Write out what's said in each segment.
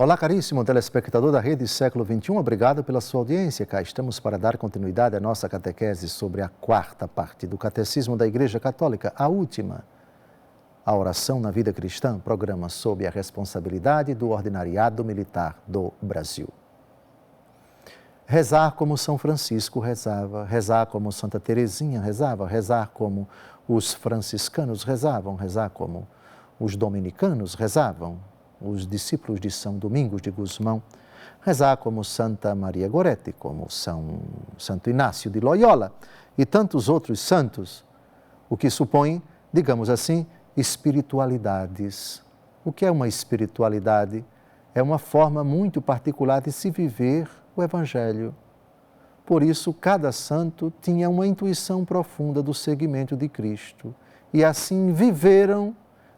Olá, caríssimo telespectador da Rede Século XXI, obrigado pela sua audiência. Cá estamos para dar continuidade à nossa catequese sobre a quarta parte do Catecismo da Igreja Católica, a última. A oração na vida cristã, programa sob a responsabilidade do Ordinariado Militar do Brasil. Rezar como São Francisco rezava, rezar como Santa Teresinha rezava, rezar como os franciscanos rezavam, rezar como os dominicanos rezavam, os discípulos de São Domingos de Gusmão, rezar como Santa Maria Gorete, como Santo Inácio de Loyola e tantos outros santos, o que supõe, digamos assim, espiritualidades. O que é uma espiritualidade? É uma forma muito particular de se viver o Evangelho. Por isso, cada santo tinha uma intuição profunda do seguimento de Cristo e assim viveram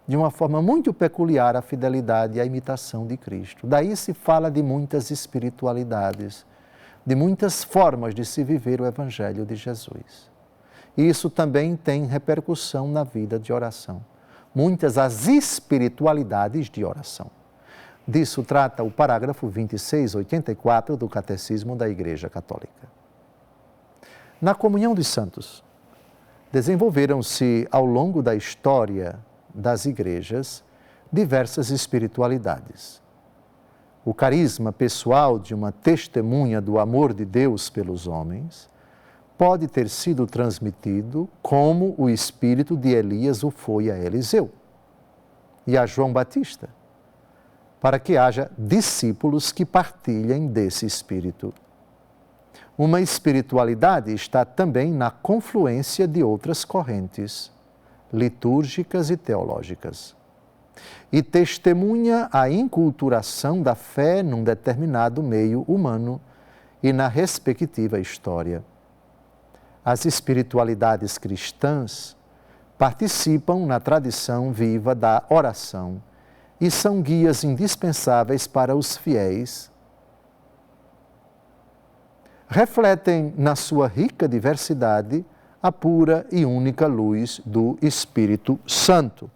de uma forma muito peculiar a fidelidade e a imitação de Cristo. Daí se fala de muitas espiritualidades, de muitas formas de se viver o Evangelho de Jesus. E isso também tem repercussão na vida de oração. Muitas as espiritualidades de oração. Disso trata o parágrafo 2684 do Catecismo da Igreja Católica. Na comunhão dos santos, desenvolveram-se ao longo da história das igrejas diversas espiritualidades. O carisma pessoal de uma testemunha do amor de Deus pelos homens pode ter sido transmitido como o espírito de Elias o foi a Eliseu e a João Batista, para que haja discípulos que partilhem desse espírito. Uma espiritualidade está também na confluência de outras correntes litúrgicas e teológicas, e testemunha a inculturação da fé num determinado meio humano e na respectiva história. As espiritualidades cristãs participam na tradição viva da oração e são guias indispensáveis para os fiéis. Refletem na sua rica diversidade a pura e única luz do Espírito Santo.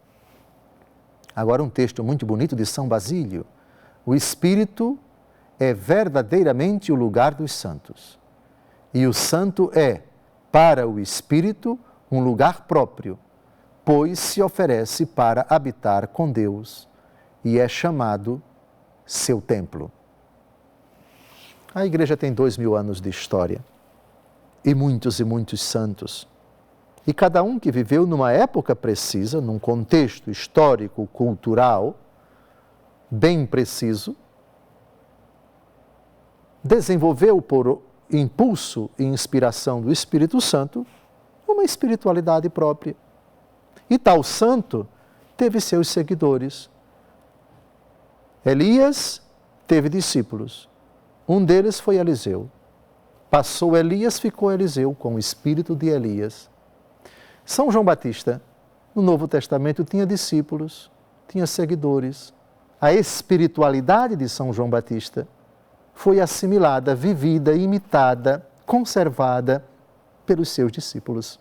Agora um texto muito bonito de São Basílio. O Espírito é verdadeiramente o lugar dos santos. E o santo é, para o Espírito, um lugar próprio, pois se oferece para habitar com Deus e é chamado seu templo. A Igreja tem 2000 anos de história. E muitos santos. E cada um que viveu numa época precisa, num contexto histórico, cultural, bem preciso, desenvolveu por impulso e inspiração do Espírito Santo uma espiritualidade própria. E tal santo teve seus seguidores. Elias teve discípulos. Um deles foi Eliseu. Passou Elias, ficou Eliseu, com o espírito de Elias. São João Batista, no Novo Testamento, tinha discípulos, tinha seguidores. A espiritualidade de São João Batista foi assimilada, vivida, imitada, conservada pelos seus discípulos.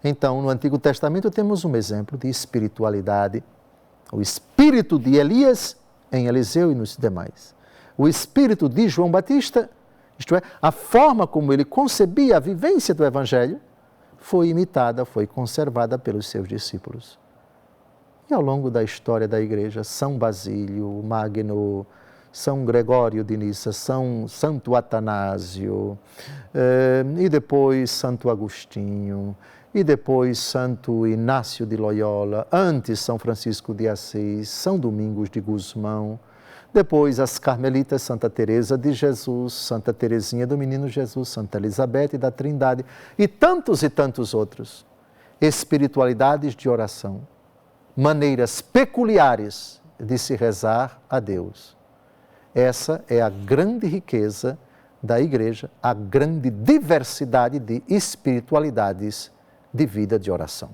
Então, no Antigo Testamento, temos um exemplo de espiritualidade. O espírito de Elias em Eliseu e nos demais. O espírito de João Batista, isto é, a forma como ele concebia a vivência do Evangelho, foi imitada, foi conservada pelos seus discípulos. E ao longo da história da Igreja, São Basílio, Magno, São Gregório de Nissa, Santo Atanásio, e depois Santo Agostinho, e depois Santo Inácio de Loyola, antes São Francisco de Assis, São Domingos de Gusmão, depois as Carmelitas, Santa Teresa de Jesus, Santa Teresinha do Menino Jesus, Santa Elizabeth da Trindade e tantos outros. Espiritualidades de oração, maneiras peculiares de se rezar a Deus. Essa é a grande riqueza da Igreja, a grande diversidade de espiritualidades de vida de oração.